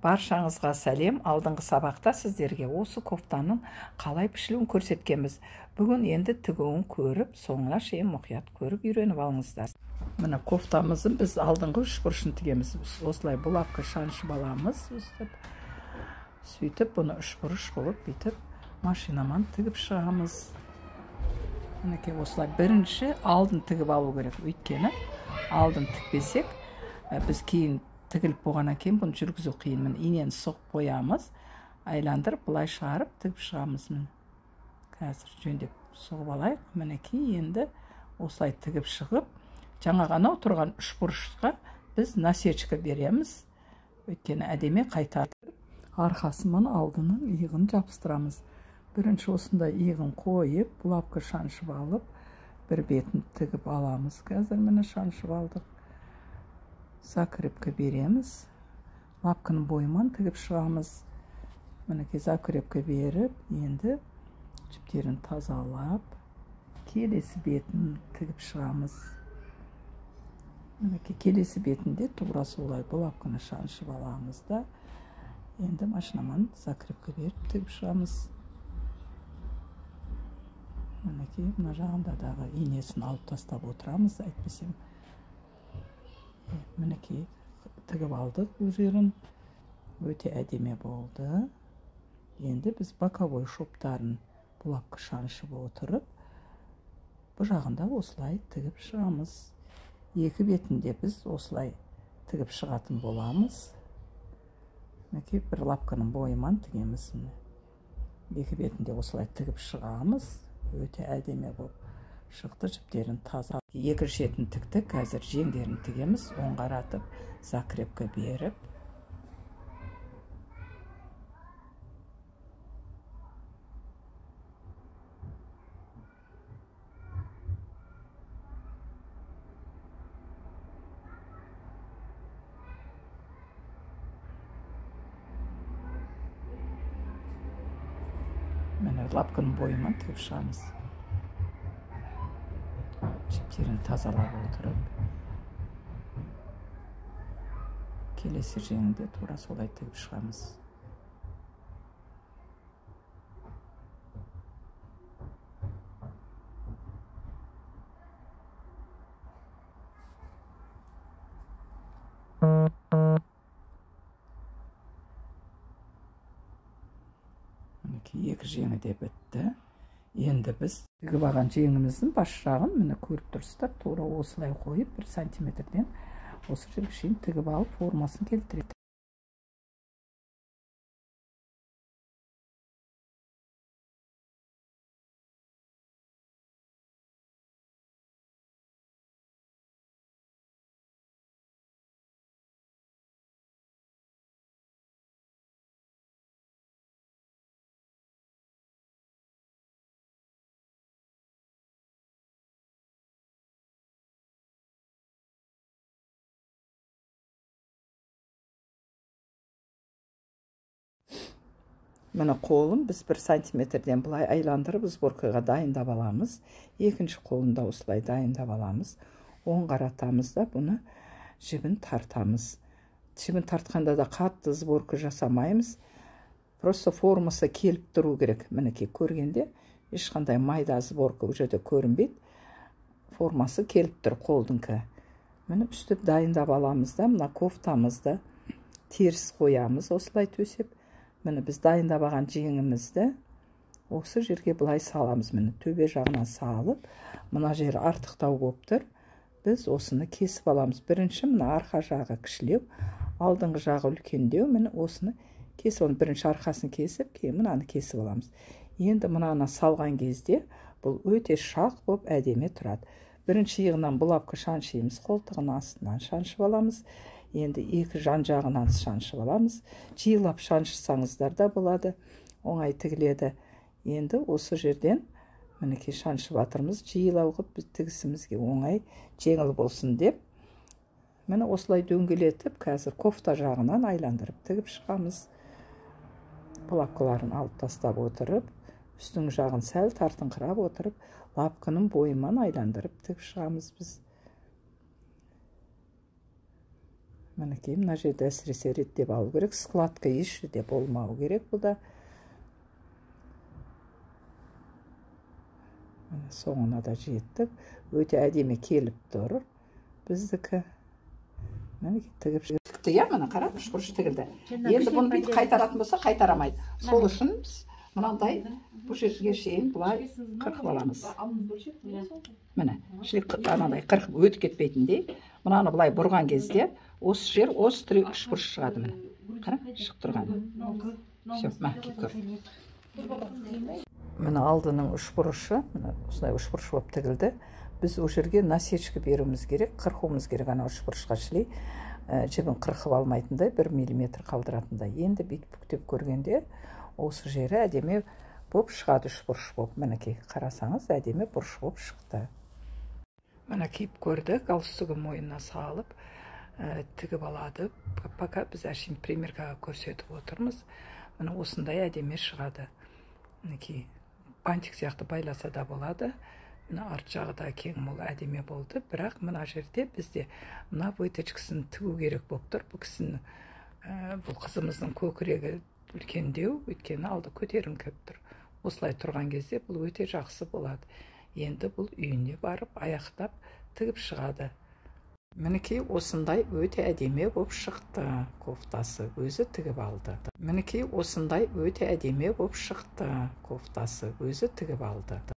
Баршаңызға сәлем. Алдыңғы сабақта сіздерге осы кофтаның қалай пішілуін көрсеткенбіз. Бүгін енді тігуін көріп, соңына шейін мұқият көріп үйреніп алыңыздар. Мына кофтамызын біз алдыңғы үш бұрышын тігеміз. Осылай булавка шаншып аламыз. Сөйтіп, бұны үш бұрыш қылып, бүйтіп машинаман тігіп шығамыз. Мінекей осылай бірінші алдын тігіп алу керек. Өйткені алдын тікпесек, біз кейін тігіліп болғаннан кейін бұны жүргізу қиын. Міне инені соғып қоямыз, айландырып былай шығарып тігіп шығамыз. Міне қазір жөндеп соғып алайық. Мінекей енді осылай тігіп шығып, жаңа ғана тұрған үш бұрышқа біз насечка береміз. Өйткені әдеме қайтарып, арқасымен алдының иығын жабыстырамыз. Бірінші осындай иығын қойып, булавка шаншып алып, бір бетін тігіп аламыз. Қазір міне шаншып алдық. Закрепка береміз. Лапканың бойымен тігіп шығамыз. Мінекей закрепка беріп, енді жіптерін тазалап, келесі бетін тігіп шығамыз. Мінекей келесі бетінде тура солай булавканы шаншып аламыз да, енді машинаман закрепка беріп тігіп шығамыз. Мінекей мына жағында дағы инесін алып тастап отырамыз, әйтпесем. Мінекей тігіп алдық бұл жерін. Өте әдеме болды. Енді біз боковой шоптарын булавка шаншып отырып, бұл жағында осылай тігіп шығамыз. Екі бетінде біз осылай тігіп шығатын боламыз. Мінекей бір лапканың бойымен тігеміз. Екі бетінде осылай тігіп шығамыз. Өте әдеме болып шықты, жіптерін таза. Екінші шетін тіктік, қазір жеңдерін тігеміз, оң қаратып, закрепка беріп. Міне лапканың бойымен тігіп шығамыз. Жіптерін тазалап отырып, келесі жеңінде тура солай тігіп шығамыз. Екі жеңі де бітті. Енді біз тігіп алған жеңіміздің бас жағын міне көріп тұрсыздар, тура осылай қойып 1 сантиметрден осы жерге шейін тігіп алып формасын келтіреді. Міне қолын біз 1 сантиметрден бұлай айландырып сборкаға дайындап аламыз. Екінші қолында осылай дайындап аламыз. Оң қаратамыз да бұны жібін тартамыз. Жібін тартқанда да қатты сборка жасамаймыз. Просто формасы келіп тұру керек. Мінекей көргенде ешқандай майда сборка уже де көрінбейді. Формасы келіп тұр қолдыңқы. Міне үстіп дайындап аламыз да, мына кофтамызды теріс қоямыз, осылай төсеп. Міне біз дайындап алған жеңімізді осы жерге былай саламыз. Міне төбе жағынан салып, мына жері артықтау болып тұр. Біз осыны кесіп аламыз. Бірінші мына арқа жағы кішілеу, алдыңғы жағы үлкендеу. Міне осыны кесіп, оны бірінші арқасын кесіп, кейін мынаны кесіп аламыз. Енді мынаны салған кезде бұл өте шақ болып әдеме тұрады. Бірінші иығынан булавка шаншимыз, қолтығын астынан шаншып аламыз. Енді екі жан жағынан шаншып аламыз. Жиылап шаншысаңыздар да болады, оңай тігіледі. Енді осы жерден мінекей шаншып атырмыз, жиылау қып біз тігісімізге оңай, жеңіл болсын деп. Міне осылай дөңгелетіп, қазір кофта жағынан айландырып тігіп шығамыз. Булавкаларын алып тастап отырып, үстің жағын сәл тартыңқырап отырып, лапканың бойымен айландырып тігіп шығамыз біз. мінекей мына жерде әсіресе реттеп алу керек, складка ешде болмау керек. Бұл да соңына да жеттік. Өте әдемі келіп тұр біздікі. Мінекей тігіп шықты. Я мына қарап, үшбұрыш тігілді. Енді бұны бүйтіп қайтаратын болса қайтарамайды. Сол үшін біз мынандай бұл жерге шейін бұлай қырқып аламыз. Міне, анандай қырқып өтіп кетпейтіндей. Мынаны бұлай бұрған кезде осы жер, осы тірек үшбұрыш шығады. Міне, қара, шығып тұрғаны. Все, мәкеп көр. Міне алдының үшбұрышы, осындай үшбұрыш болып тігілді. Біз о жерге насечка беруіміз керек, қырқуымыз керек, ана үшбұрышқа шілей. Жібін қырқып алмайтындай, 1 миллиметр қалдыратындай. Енді бүйтіп бүктеп көргенде осы жері әдемі болып шығады, үшбұрыш болып. Мінекей қарасаңыз, әдемі бұрыш болып шықты. Міне киіп көрдік, галстугы мойнына салып, тігіп алады. Пока біз әшейін примеркаға көрсетіп отырмыз. Міне осындай әдемі шығады. Мінекей бантик сияқты байласа да болады. Мына арт жағы да кең мол әдемі болды. Бірақ мына жерде бізде мына выточкасын тігу керек болып тұр. Бұл кісінің, бұл қызымыздың көкірегі үлкендеу, өйткені алды көтеріңкіп тұр. Осылай тұрған кезде бұл өте жақсы болады. Енді бұл үйіне барып, аяқтап тігіп шығады. Мінекей осындай өте әдемі болып шықты кофтасы, өзі тігіп алды. Мінекей осындай өте әдемі болып шықты кофтасы, өзі тігіп алды.